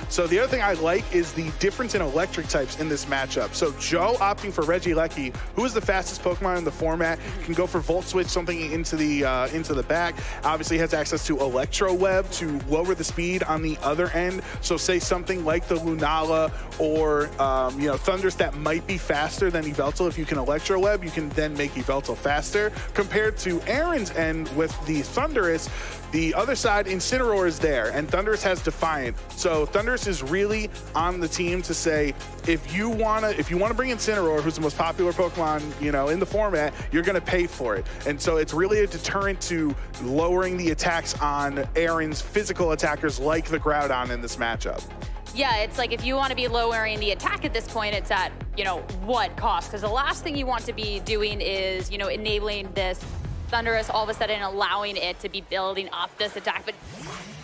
So the other thing I like is the difference in electric types in this matchup. So Joe opting for Regieleki, who is the fastest Pokemon in the format, can go for Volt Switch, something into the back. Obviously has access to Electro Web to lower the speed on the other end. So say something like the Lunala or you know, Thundurus that might be faster than Yveltal. If you can Electro Web, you can then make Yveltal faster. Compared to Aaron's end with the Thundurus, the other side, Incineroar is there, and Thundurus has Defiant. So Thundurus is really on the team to say, if you wanna bring Incineroar, who's the most popular Pokemon, you know, in the format, you're gonna pay for it. And so it's really a deterrent to lowering the attacks on Aaron's physical attackers like the Groudon in this matchup. Yeah, it's like if you want to be lowering the attack at this point, it's at, you know, what cost? Because the last thing you want to be doing is, you know, enabling this Thundurus all of a sudden allowing it to be building up this attack. But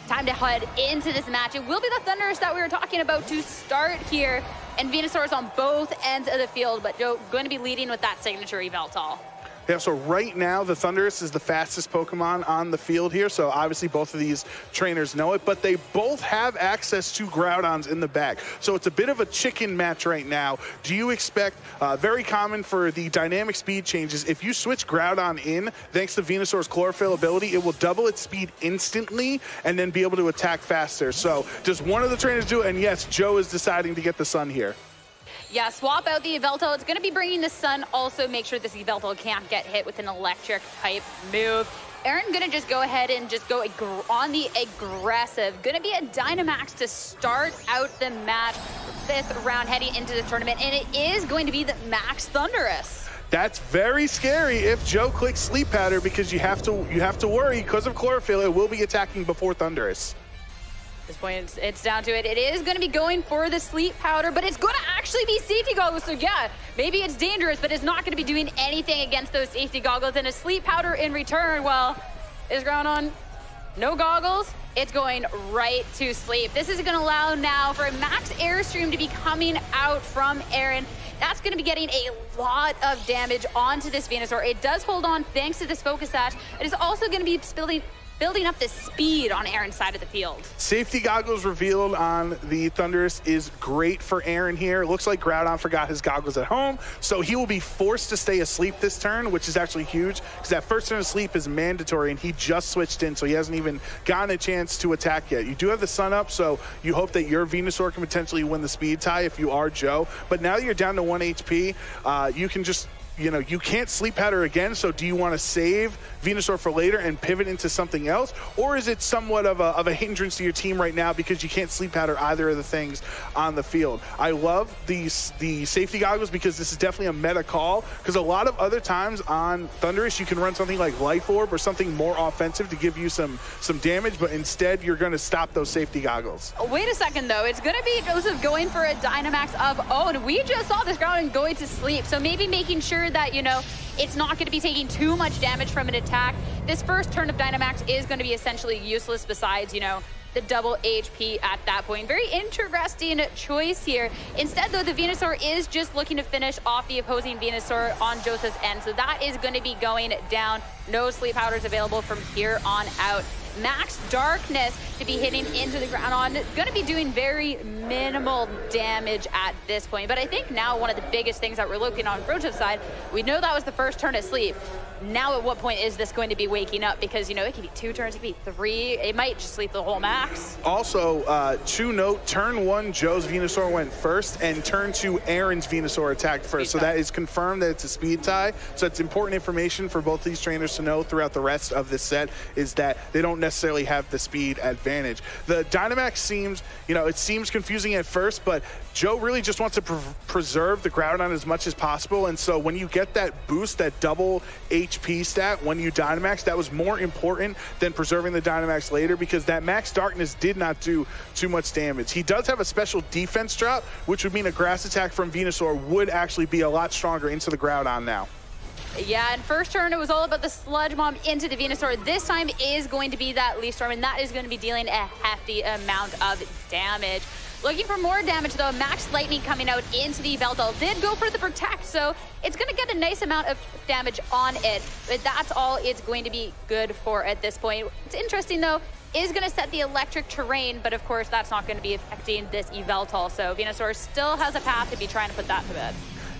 time to head into this match. It will be the Thundurus that we were talking about to start here. And Venusaur is on both ends of the field, but Joe going to be leading with that signature Yveltal. Yeah, so right now, the Thundurus is the fastest Pokemon on the field here, so obviously both of these trainers know it, but they both have access to Groudons in the back. So it's a bit of a chicken match right now. Do you expect, very common for the dynamic speed changes, if you switch Groudon in, thanks to Venusaur's Chlorophyll ability, it will double its speed instantly and then be able to attack faster. So does one of the trainers do it? And yes, Joe is deciding to get the Sun here. Yeah, swap out the Yveltal. It's going to be bringing the Sun. Also, make sure this Yveltal can't get hit with an electric type move. Aaron going to just go ahead and just go on the aggressive. Going to be a Dynamax to start out the match. 5th round heading into the tournament, and it is going to be the Max Thundurus. That's very scary if Joe clicks Sleep Powder, because you have to worry because of Chlorophyll. It will be attacking before Thundurus. At this point, it's down to it. It is going to be going for the Sleep Powder, but it's going to actually be Safety Goggles. So yeah, maybe it's dangerous, but it's not going to be doing anything against those Safety Goggles. And a Sleep Powder in return, well, is Groudon no goggles? It's going right to sleep. This is going to allow now for a Max Airstream to be coming out from Aaron. That's going to be getting a lot of damage onto this Venusaur. It does hold on thanks to this Focus Sash. It is also going to be building up the speed on Aaron's side of the field. Safety Goggles revealed on the Thundurus is great for Aaron here. It looks like Groudon forgot his goggles at home, so he will be forced to stay asleep this turn, which is actually huge, because that first turn of sleep is mandatory, and he just switched in, so he hasn't even gotten a chance to attack yet. You do have the Sun up, so you hope that your Venusaur can potentially win the speed tie if you are Joe, but now that you're down to 1 HP, you can just, you know, you can't Sleep Powder again, so do you want to save Venusaur for later and pivot into something else? Or is it somewhat of a hindrance to your team right now because you can't Sleep Powder either of the things on the field? I love the Safety Goggles because this is definitely a meta call, because a lot of other times on Thundurus you can run something like Life Orb or something more offensive to give you some damage, but instead you're going to stop those Safety Goggles. Wait a second though, it's going to be Joseph going for a Dynamax of own. We just saw this Groudon going to sleep, so maybe making sure that, you know, it's not going to be taking too much damage from an attack. This first turn of Dynamax is going to be essentially useless besides, you know, the double HP at that point. Very interesting choice here. Instead, though, the Venusaur is just looking to finish off the opposing Venusaur on Joseph's end. So that is going to be going down. No Sleep Powders available from here on out. Max Darkness to be hitting into the ground on. Going to be doing very minimal damage at this point. But I think now one of the biggest things that we're looking on Joseph's side, we know that was the first turn of sleep. Now at what point is this going to be waking up? Because, you know, it could be 2 turns, it could be 3. It might just sleep the whole max. Also, to note, turn 1, Joe's Venusaur went first, and turn 2, Aaron's Venusaur attacked first. So that is confirmed that it's a speed tie. So it's important information for both these trainers to know throughout the rest of this set, is that they don't necessarily have the speed advantage. The Dynamax seems, you know, it seems confusing at first, but Joe really just wants to preserve the Groudon as much as possible. And so when you get that boost, that double HP stat when you Dynamax, that was more important than preserving the Dynamax later, because that Max Darkness did not do too much damage. He does have a special defense drop, which would mean a grass attack from Venusaur would actually be a lot stronger into the Groudon now. Yeah, and first turn, it was all about the Sludge Bomb into the Venusaur. This time is going to be that Leaf Storm, and that is going to be dealing a hefty amount of damage. Looking for more damage, though, Max Lightning coming out into the Yveltal. Did go for the Protect, so it's going to get a nice amount of damage on it. But that's all it's going to be good for at this point. It's interesting, though. is going to set the electric terrain, but of course that's not going to be affecting this Yveltal. So Venusaur still has a path to be trying to put that to bed.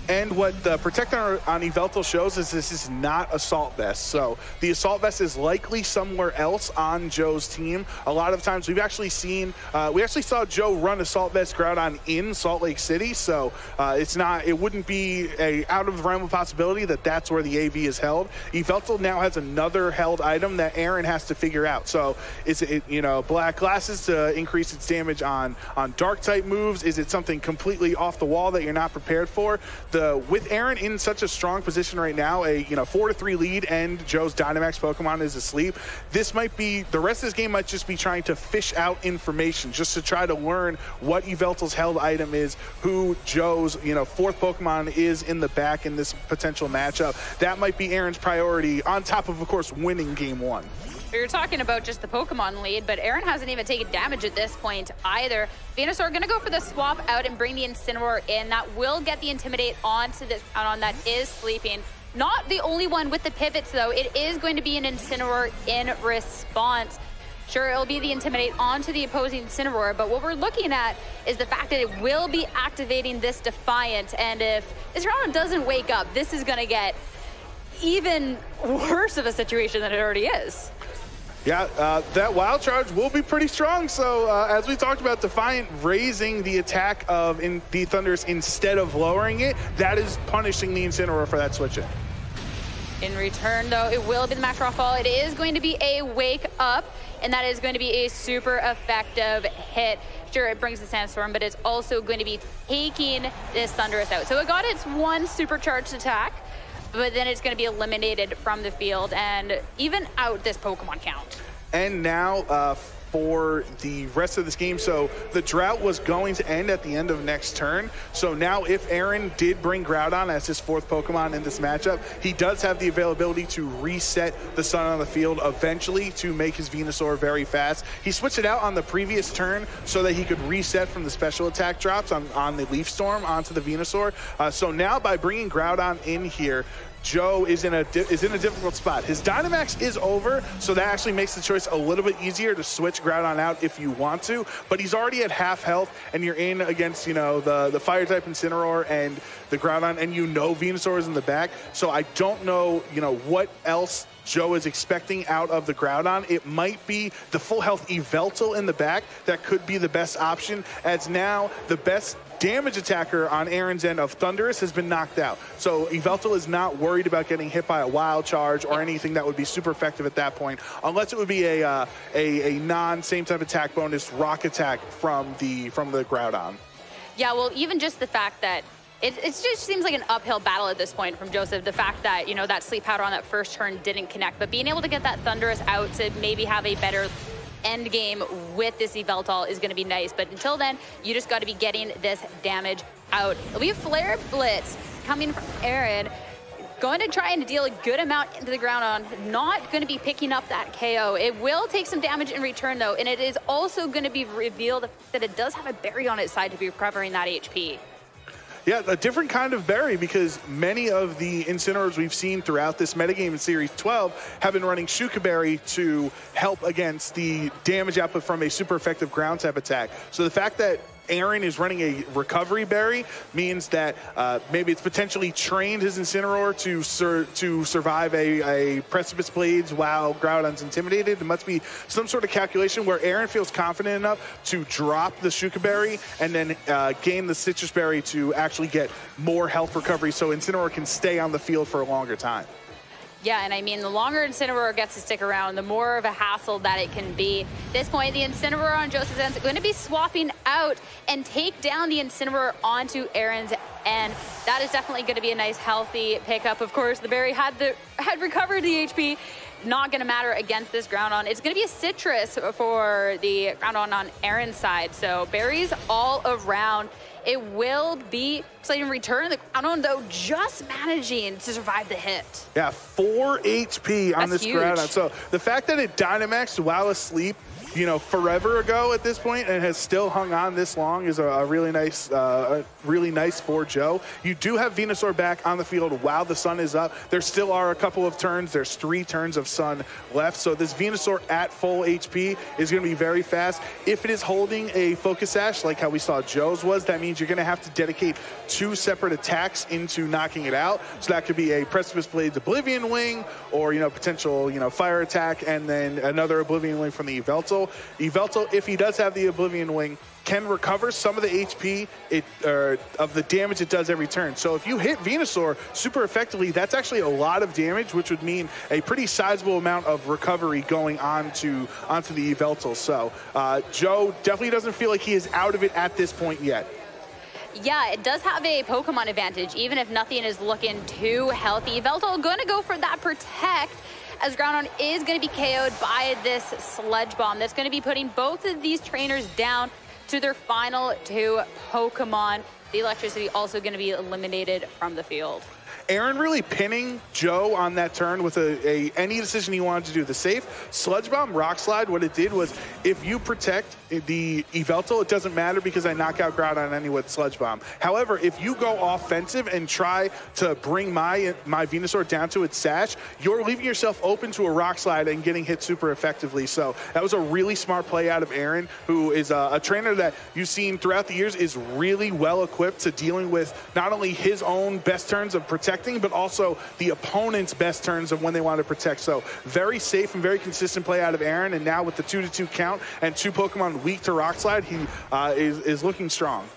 And what the Protector on Yveltal shows is this is not Assault Vest. So the Assault Vest is likely somewhere else on Joe's team. A lot of times we've actually seen, we actually saw Joe run Assault Vest Groudon in Salt Lake City. So it wouldn't be a out of the realm of possibility that that's where the AV is held. Yveltal now has another held item that Aaron has to figure out. So is it, black glasses to increase its damage on dark type moves? Is it something completely off the wall that you're not prepared for? With Aaron in such a strong position right now, a 4-3 lead, and Joe's Dynamax Pokemon is asleep, this might be, the rest of this game might just be trying to fish out information just to try to learn what Yveltal's held item is, who Joe's fourth Pokemon is in the back in this potential matchup. That might be Aaron's priority, on top of course winning game one. You're talking about just the Pokemon lead, but Aaron hasn't even taken damage at this point either. Venusaur going to go for the swap out and bring the Incineroar in. That will get the Intimidate onto this Groudon that is sleeping. Not the only one with the pivots, though. It is going to be an Incineroar in response. Sure, it'll be the Intimidate onto the opposing Incineroar, but what we're looking at is the fact that it will be activating this Defiant, and if this Groudon doesn't wake up, this is going to get even worse of a situation than it already is. Yeah, that Wild Charge will be pretty strong. So as we talked about, Defiant raising the attack of the Thundurus instead of lowering it, that is punishing the Incineroar for that switch in. In return, though, it will be the Master Fall. It is going to be a Wake Up, and that is going to be a super effective hit. Sure, it brings the Sandstorm, but it's also going to be taking this Thundurus out. So it got its one supercharged attack, but then it's going to be eliminated from the field and even out this Pokemon count. And now for the rest of this game, so the drought was going to end at the end of next turn. So now if Aaron did bring Groudon as his fourth Pokemon in this matchup, he does have the availability to reset the sun on the field eventually to make his Venusaur very fast. He switched it out on the previous turn so that he could reset from the special attack drops on the Leaf Storm onto the Venusaur. So now by bringing Groudon in here, Joe is in a difficult spot. His Dynamax is over, so that actually makes the choice a little bit easier to switch Groudon out if you want to, but he's already at half health, and you're in against, the Fire-type Incineroar and the Groudon, and Venusaur is in the back, so I don't know, what else Joe is expecting out of the Groudon. It might be the full health Yveltal in the back. That could be the best option, as now the best damage attacker on Aaron's end of Thundurus has been knocked out. So Yveltal is not worried about getting hit by a Wild Charge or anything that would be super effective at that point, unless it would be a non-same type attack bonus Rock attack from the Groudon. Yeah, well, even just the fact that it just seems like an uphill battle at this point from Joseph. The fact that, that Sleep Powder on that first turn didn't connect, but being able to get that Thundurus out to maybe have a better end game with this Yveltal is going to be nice. But until then, you just got to be getting this damage out. We have Flare Blitz coming from Aaron, going to try and deal a good amount into the Groudon, not going to be picking up that KO. It will take some damage in return, though, and it is also going to be revealed that it does have a berry on its side to be recovering that HP. Yeah, a different kind of berry, because many of the Incineroars we've seen throughout this metagame in Series 12 have been running Shuka Berry to help against the damage output from a super effective ground type attack. So the fact that Aaron is running a recovery berry means that maybe it's potentially trained his Incineroar to survive a Precipice Blades while Groudon's intimidated. It must be some sort of calculation where Aaron feels confident enough to drop the Shuka Berry and then gain the Citrus Berry to actually get more health recovery so Incineroar can stay on the field for a longer time. Yeah, and I mean, the longer Incineroar gets to stick around, the more of a hassle that it can be. At this point, the Incineroar on Joseph's end is going to be swapping out and take down the Incineroar onto Aaron's end. That is definitely going to be a nice, healthy pickup. Of course, the berry had recovered the HP. Not going to matter against this Groudon. It's going to be a Citrus for the Groudon on Aaron's side. So berries all around. It will be in return. The Groudon, though, just managing to survive the hit. Yeah, 4 HP on this Groudon. So the fact that it Dynamaxed while asleep you know, forever ago at this point and has still hung on this long is a really nice for Joe. You do have Venusaur back on the field while the sun is up. There still are a couple of turns. There's 3 turns of sun left. So this Venusaur at full HP is going to be very fast. If it is holding a Focus Sash, like how we saw Joe's was, that means you're going to have to dedicate 2 separate attacks into knocking it out. So that could be a Precipice Blades Oblivion Wing, or, you know, potential, you know, fire attack, and then another Oblivion Wing from the Yveltal. Yveltal, if he does have the Oblivion Wing, can recover some of the HP of the damage it does every turn. So if you hit Venusaur super effectively, that's actually a lot of damage, which would mean a pretty sizable amount of recovery going onto the Yveltal. So Joe definitely doesn't feel like he is out of it at this point yet. Yeah, it does have a Pokemon advantage, even if nothing is looking too healthy. Yveltal going to go for that Protect, as Groudon is going to be KO'd by this Sludge Bomb. That's going to be putting both of these trainers down to their final 2 Pokemon. The Electricity also going to be eliminated from the field. Aaron really pinning Joe on that turn with any decision he wanted to do. The safe Sludge Bomb, Rock Slide, what it did was, if you protect the Yveltal, it doesn't matter because I knock out Groudon anyway with Sludge Bomb. However, if you go offensive and try to bring my Venusaur down to its sash, you're leaving yourself open to a Rock Slide and getting hit super effectively. So that was a really smart play out of Aaron, who is a trainer that you've seen throughout the years is really well equipped to dealing with not only his own best turns of protecting, but also the opponent's best turns of when they want to protect. So very safe and very consistent play out of Aaron. And now with the 2-2 count and 2 Pokemon weak to Rock Slide, he is looking strong.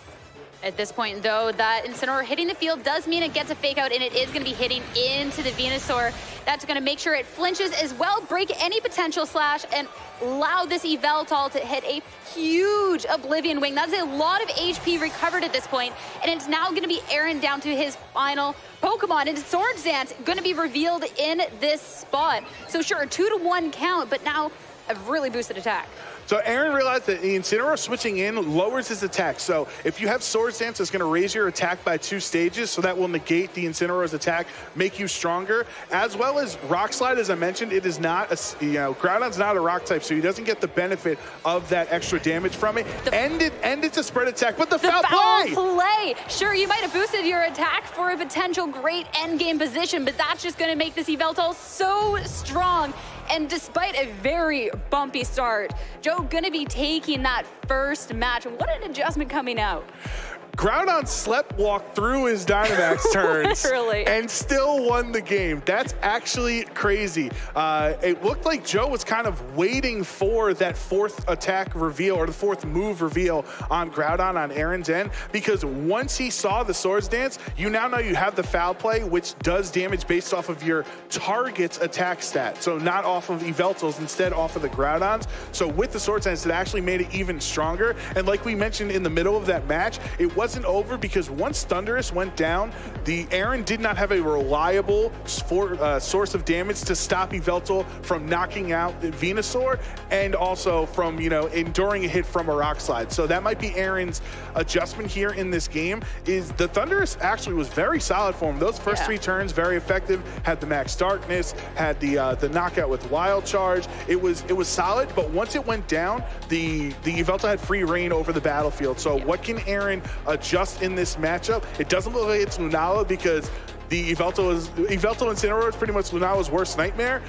At this point, though, that Incineroar hitting the field does mean it gets a Fake Out, and it is going to be hitting into the Venusaur. That's going to make sure it flinches as well, break any potential slash, and allow this Yveltal to hit a huge Oblivion Wing. That's a lot of HP recovered at this point, and it's now going to be Aaron down to his final Pokemon. And Swords Dance going to be revealed in this spot. So sure, a 2-1 count, but now a really boosted attack. So Aaron realized that the Incineroar switching in lowers his attack. So if you have Swords Dance, it's going to raise your attack by 2 stages, so that will negate the Incineroar's attack, make you stronger. As well as Rock Slide, as I mentioned, it is not a, you know, Groudon's not a rock type, so he doesn't get the benefit of that extra damage from it. And it's a spread attack, but the foul play! Sure, you might have boosted your attack for a potential great end game position, but that's just going to make this Yveltal so strong. And despite a very bumpy start, Joe gonna be taking that first match. What an adjustment coming out. Groudon sleptwalked through his Dynamax turns and still won the game. That's actually crazy. It looked like Joe was kind of waiting for that 4th attack reveal, or the 4th move reveal on Groudon on Aaron's end, because once he saw the Swords Dance, you now know you have the foul play, which does damage based off of your target's attack stat. So not off of Yveltal's, instead off of the Groudon's. So with the Swords Dance, it actually made it even stronger. And like we mentioned in the middle of that match, it wasn't over because once Thundurus went down, the Aaron did not have a reliable source of damage to stop Yveltal from knocking out Venusaur, and also from, you know, enduring a hit from a Rock Slide. So that might be Aaron's adjustment here in this game. Is the Thundurus actually was very solid for him. Those first 3 turns, very effective. Had the Max Darkness, had the knockout with Wild Charge. It was solid, but once it went down, the Yveltal had free reign over the battlefield. So what can Aaron adjust in this matchup? It doesn't look like it's Lunala, because the Yveltal Incineroar is pretty much Lunala's worst nightmare.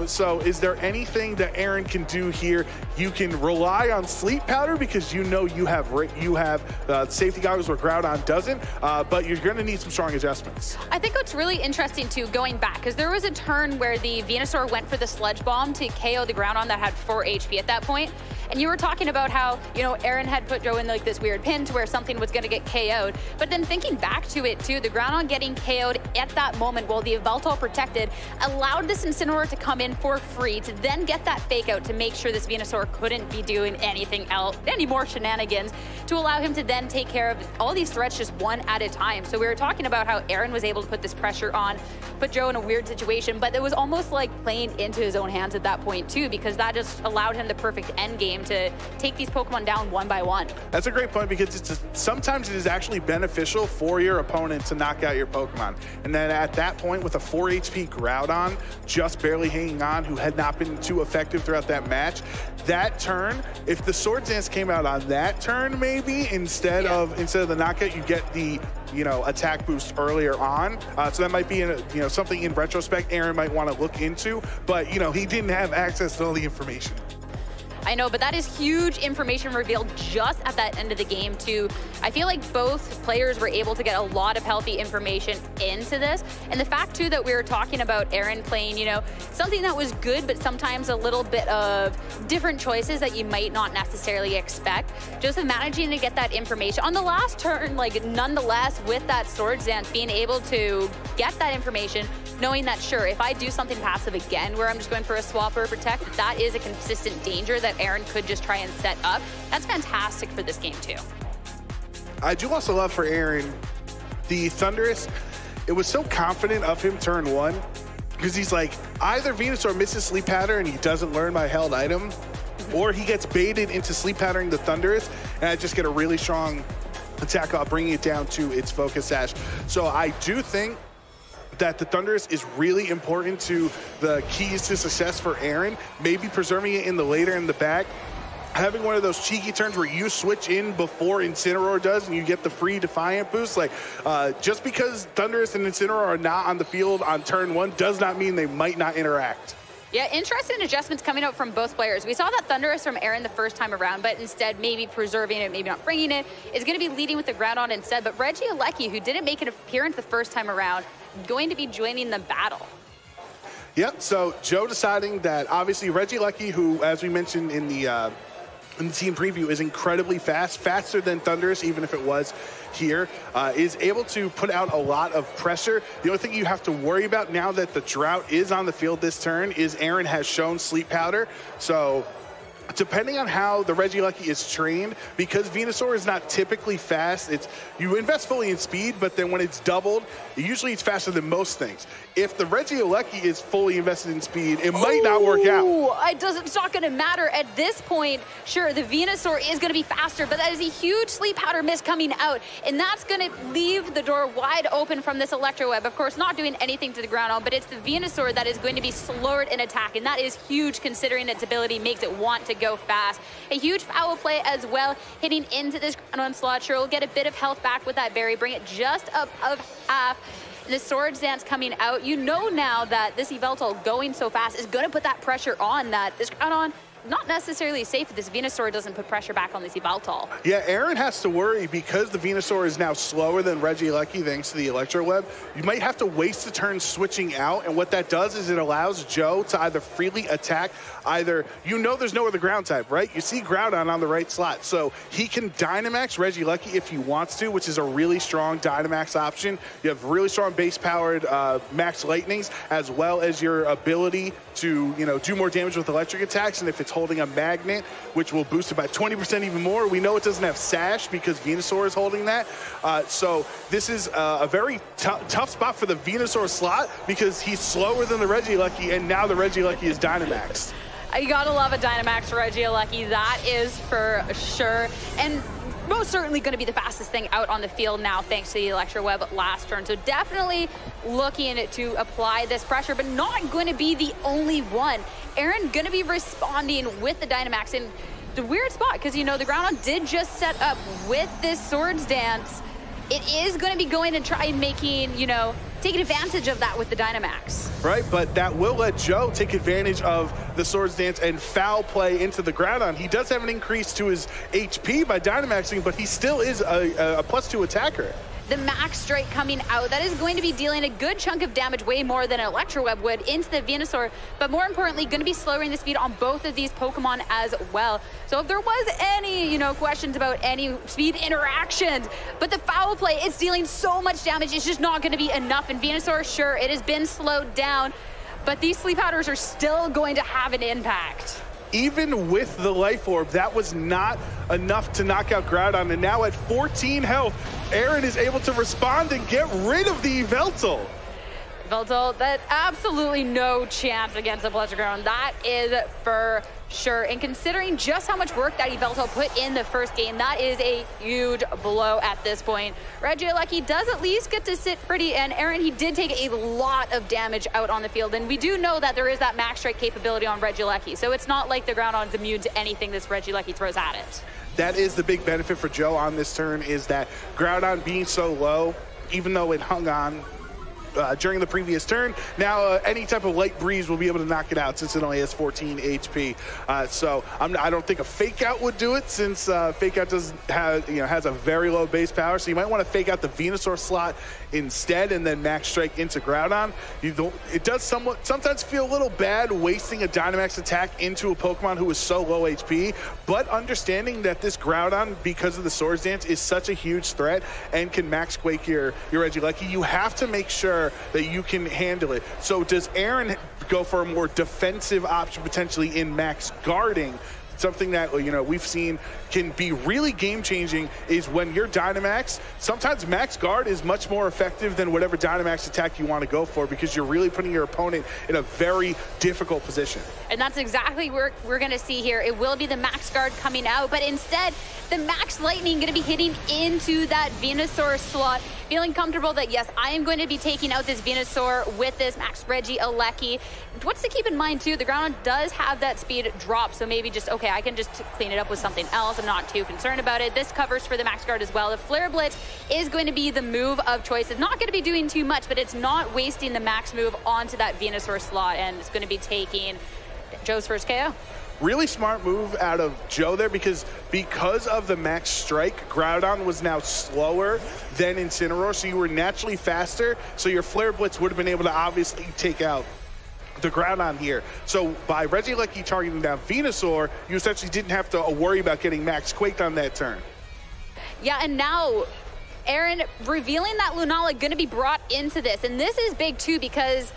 So is there anything that Aaron can do here? You can rely on Sleep Powder because you know you have safety goggles where Groudon doesn't, but you're going to need some strong adjustments. I think what's really interesting too, going back, because there was a turn where the Venusaur went for the Sludge Bomb to KO the Groudon that had 4 HP at that point. And you were talking about how, you know, Aaron had put Joe in like this weird pin to where something was going to get KO'd. But then thinking back to it too, the Groudon getting KO'd at that moment while the Yveltal protected allowed this Incineroar to come in for free to then get that Fake Out to make sure this Venusaur couldn't be doing anything else, any more shenanigans, to allow him to then take care of all these threats just one at a time. So we were talking about how Aaron was able to put this pressure on, put Joe in a weird situation, but it was almost like playing into his own hands at that point too, because that just allowed him the perfect end game game to take these Pokemon down one by one. That's a great point, because sometimes it is actually beneficial for your opponent to knock out your Pokemon. And then at that point, with a 4 HP Groudon just barely hanging on, who had not been too effective throughout that match, that turn, if the Swords Dance came out on that turn, maybe instead of the knockout, you get the attack boost earlier on. So that might be something in retrospect Aaron might want to look into. But he didn't have access to all the information. I know, but that is huge information revealed just at that end of the game too. I feel like both players were able to get a lot of healthy information into this. And the fact too that we were talking about Aaron playing, something that was good, but sometimes a little bit of different choices that you might not necessarily expect. Joseph managing to get that information on the last turn, like nonetheless with that Swords Dance, being able to get that information, knowing that sure, if I do something passive again where I'm just going for a swap or a protect, that is a consistent danger that Aaron could just try and set up. That's fantastic for this game too. I do also love for Aaron, the Thundurus, it was so confident of him turn one, because he's like, either Venusaur misses Sleep Powder and he doesn't learn my held item, or he gets baited into Sleep Powdering the Thundurus, and I just get a really strong attack off, bringing it down to its Focus Sash. So I do think that the Thundurus is really important to the keys to success for Aaron, maybe preserving it in the later in the back, having one of those cheeky turns where you switch in before Incineroar does and you get the free Defiant boost. Like, just because Thundurus and Incineroar are not on the field on turn one does not mean they might not interact. Yeah, interesting adjustments coming out from both players. We saw that Thundurus from Aaron the first time around, but instead maybe preserving it, maybe not bringing it, is going to be leading with the Groudon instead. But Regieleki, who didn't make an appearance the first time around, going to be joining the battle. Yep, so Joe deciding that obviously Regieleki, who, as we mentioned in the team preview, is incredibly fast, faster than Thundurus, even if it was here, is able to put out a lot of pressure. The only thing you have to worry about now that the Drought is on the field this turn is Aaron has shown Sleep Powder. So depending on how the Regieleki is trained, because Venusaur is not typically fast, you invest fully in speed, but then when it's doubled, usually it's faster than most things. If the Regieleki is fully invested in speed, it might not work out. It's not going to matter at this point. Sure, the Venusaur is going to be faster, but that is a huge Sleep Powder miss coming out, and that's going to leave the door wide open from this Electro Web. Of course, not doing anything to the ground, but it's the Venusaur that is going to be slowed in attack, and that is huge considering its ability makes it want to go fast. A huge foul play as well, hitting into this ground slot. Sure, we'll get a bit of health back with that berry, bring it just up of half. The Swords Dance coming out, now that this Yveltal going so fast is going to put that pressure on that this Groudon not necessarily safe if this Venusaur doesn't put pressure back on this Yveltal. Yeah, Aaron has to worry because the Venusaur is now slower than Regieleki thanks to the Electro Web. You might have to waste a turn switching out, and what that does is it allows Joe to either freely attack either, there's no other ground type, right? You see Groudon on the right slot, so he can Dynamax Regieleki if he wants to, which is a really strong Dynamax option. You have really strong base-powered Max Lightnings, as well as your ability to, do more damage with electric attacks, and if it's holding a magnet, which will boost it by 20% even more. We know it doesn't have Sash because Venusaur is holding that. So this is a very tough spot for the Venusaur slot because he's slower than the Regieleki, and now the Regieleki is Dynamaxed. You gotta love a Dynamax Regieleki, that is for sure. And most certainly going to be the fastest thing out on the field now thanks to the Electro Web last turn. So definitely looking to apply this pressure, but not going to be the only one. Aaron going to be responding with the Dynamax in the weird spot because, the Groudon did just set up with this Swords Dance. It is going to be going and try and making, taking advantage of that with the Dynamax. Right, but that will let Joe take advantage of the Swords Dance and foul play into the Groudon. He does have an increase to his HP by Dynamaxing, but he still is a +2 attacker. The Max Strike coming out, that is going to be dealing a good chunk of damage, way more than an Electro Web would, into the Venusaur, but more importantly, going to be slowing the speed on both of these Pokemon as well. So if there was any, questions about any speed interactions, but the foul play is dealing so much damage, it's just not going to be enough. And Venusaur, sure, it has been slowed down, but these Sleep Powders are still going to have an impact. Even with the Life Orb, that was not enough to knock out Groudon, and now at 14 health, Aaron is able to respond and get rid of the Yveltal. Yveltal, that absolutely no chance against the Pleasure Ground. That is for sure. And considering just how much work that Yveltal put in the first game, that is a huge blow at this point. Regieleki does at least get to sit pretty, and Aaron, he did take a lot of damage out on the field. And we do know that there is that max strike capability on Regieleki, so it's not like the Groudon's immune to anything this Regieleki throws at it. That is the big benefit for Joe on this turn, is that Groudon being so low, even though it hung on during the previous turn, now any type of light breeze will be able to knock it out since it only has 14 HP. So I don't think a fake out would do it, since fake out has a very low base power. So you might want to fake out the Venusaur slot instead and then max strike into Groudon. It does sometimes feel a little bad wasting a Dynamax attack into a Pokemon who is so low HP, but understanding that this Groudon, because of the Swords Dance, is such a huge threat and can max quake your Regieleki, you have to make sure that you can handle it. So does Aaron go for a more defensive option potentially in max guarding? Something that, you know, we've seen can be really game-changing is when you're Dynamax, sometimes max guard is much more effective than whatever Dynamax attack you want to go for, because you're really putting your opponent in a very difficult position. And that's exactly what we're going to see here. It will be the max guard coming out, but instead, the max lightning going to be hitting into that Venusaur slot, feeling comfortable that, yes, I am going to be taking out this Venusaur with this max Regieleki. What's to keep in mind, too, the Groudon does have that speed drop, so maybe just, okay, I can just clean it up with something else. I'm not too concerned about it. This covers for the max guard as well. The Flare Blitz is going to be the move of choice. It's not going to be doing too much, but it's not wasting the max move onto that Venusaur slot, and it's going to be taking Joe's first KO. Really smart move out of Joe there, because of the max strike, Groudon was now slower than Incineroar, so you were naturally faster, so your Flare Blitz would have been able to obviously take out the Groudon here. So by Regieleki targeting down Venusaur, you essentially didn't have to worry about getting max quaked on that turn. Yeah, and now Aaron revealing that Lunala going to be brought into this, and this is big too, because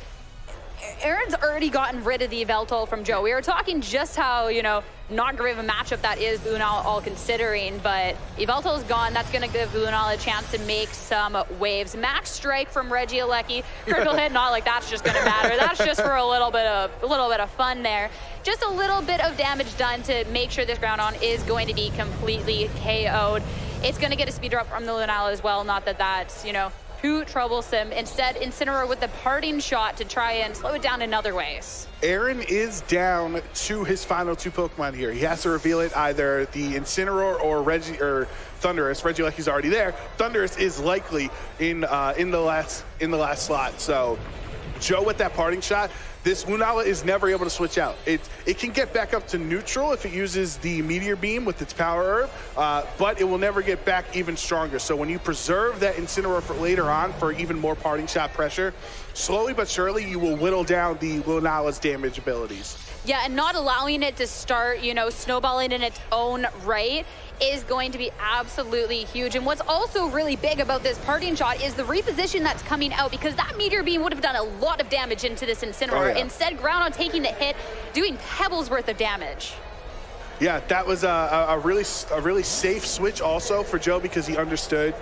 Aaron's already gotten rid of the Yveltal from Joe. We were talking just how, you know, not great of a matchup that is Lunala all considering, but Yveltal's gone. That's going to give Lunala a chance to make some waves. Max strike from Regieleki. Critical hit, not like that's just going to matter. That's just for a little bit of fun there. Just a little bit of damage done to make sure this Groudon is going to be completely KO'd. It's going to get a speed drop from the Lunala as well. Not that that's, you know, too troublesome. Instead, Incineroar with the parting shot to try and slow it down in other ways. Aaron is down to his final two Pokemon here. He has to reveal it, either the Incineroar or Thundurus. Regieleki's already there. Thundurus is likely in the last slot. So Joe with that parting shot. This Lunala is never able to switch out. It can get back up to neutral if it uses the Meteor Beam with its Power Herb, but it will never get back even stronger. So when you preserve that Incineroar for later on for even more parting shot pressure, slowly but surely you will whittle down the Lunala's damage abilities. Yeah, and not allowing it to start, you know, snowballing in its own right is going to be absolutely huge. And what's also really big about this parting shot is the reposition that's coming out, because that Meteor Beam would have done a lot of damage into this Incineroar. Oh, yeah. Instead, Groudon taking the hit, doing Pebbles worth of damage. Yeah, that was a really safe switch also for Joe, because he understood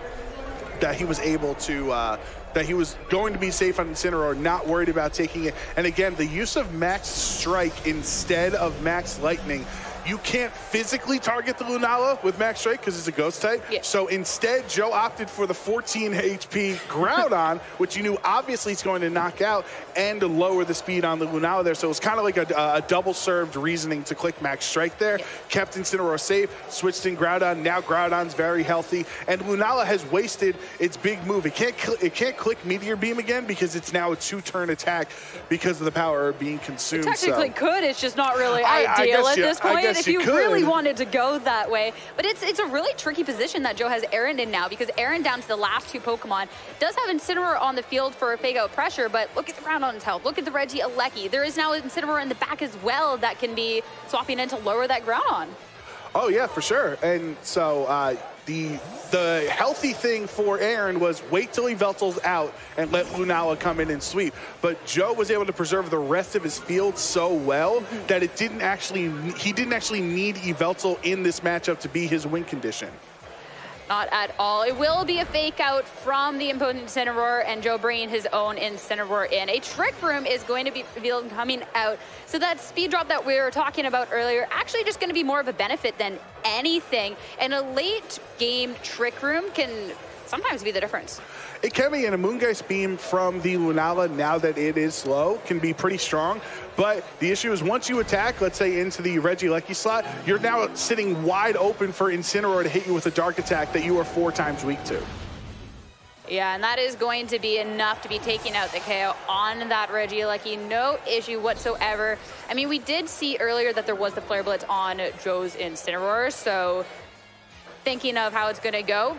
that he was able to that he was going to be safe on Incineroar, not worried about taking it. And again, the use of max strike instead of max lightning. You can't physically target the Lunala with max strike because it's a ghost type. Yeah. So instead, Joe opted for the 14 HP Groudon, which you knew obviously is going to knock out and to lower the speed on the Lunala there. So it was kind of like a double-served reasoning to click max strike there. Yeah. Kept Incineroar safe, switched in Groudon. Now Groudon's very healthy. And Lunala has wasted its big move. It can't click Meteor Beam again because it's now a two-turn attack because of the power being consumed. It technically could. It's just not really ideal at this point. If you really wanted to go that way. But it's a really tricky position that Joe has Aaron in now, because Aaron, down to the last two Pokemon, does have Incineroar on the field for a fake out pressure, but look at the Groudon's health. Look at the Regieleki. There is now Incineroar in the back as well that can be swapping in to lower that Groudon. Oh, yeah, for sure. And so the healthy thing for Aaron was wait till Yveltal's out and let Lunala come in and sweep. But Joe was able to preserve the rest of his field so well that he didn't actually need Yveltal in this matchup to be his win condition. Not at all. It will be a fake out from the opponent Incineroar, and Joe bringing his own Incineroar in. A Trick Room is going to be revealed coming out. So that speed drop that we were talking about earlier, actually just going to be more of a benefit than anything. And a late game Trick Room can sometimes be the difference. It can be, and a Moongeist Beam from the Lunala, now that it is slow, can be pretty strong. But the issue is once you attack, let's say into the Regieleki slot, you're now sitting wide open for Incineroar to hit you with a Dark Attack that you are 4 times weak to. Yeah, and that is going to be enough to be taking out the KO on that Regieleki. No issue whatsoever. I mean, we did see earlier that there was the Flare Blitz on Joe's Incineroar, so thinking of how it's going to go,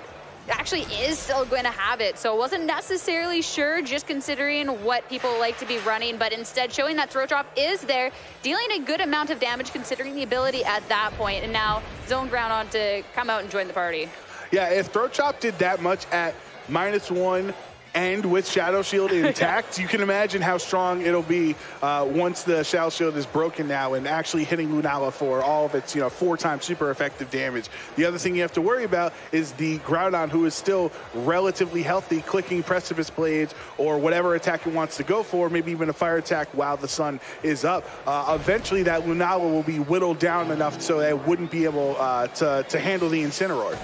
actually is still going to have it. So wasn't necessarily sure, just considering what people like to be running, but instead showing that Throat Drop is there, dealing a good amount of damage considering the ability at that point. And now Zone Ground on to come out and join the party. Yeah, if Throat Chop did that much at -1 and with Shadow Shield intact, you can imagine how strong it'll be once the Shadow Shield is broken now and actually hitting Lunala for all of its 4 times super effective damage. The other thing you have to worry about is the Groudon, who is still relatively healthy, clicking Precipice Blades or whatever attack it wants to go for, maybe even a fire attack while the sun is up. Eventually that Lunala will be whittled down enough so that it wouldn't be able to handle the Incineroar.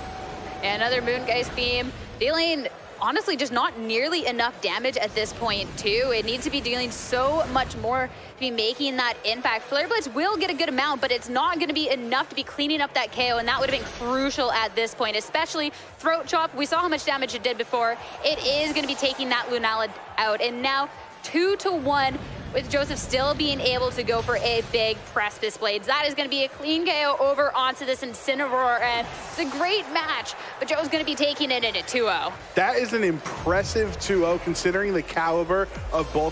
And another Moongeist Beam dealing honestly just not nearly enough damage at this point too. It needs to be dealing so much more to be making that impact. Flare Blitz will get a good amount, but it's not going to be enough to be cleaning up that KO, and that would have been crucial at this point, especially Throat Chop. We saw how much damage it did before. It is going to be taking that Lunala out, and now 2-1 with Joseph still being able to go for a big Precipice Blades. That is going to be a clean KO over onto this Incineroar, and it's a great match, but Joe's going to be taking it in at 2-0. That is an impressive 2-0 considering the caliber of both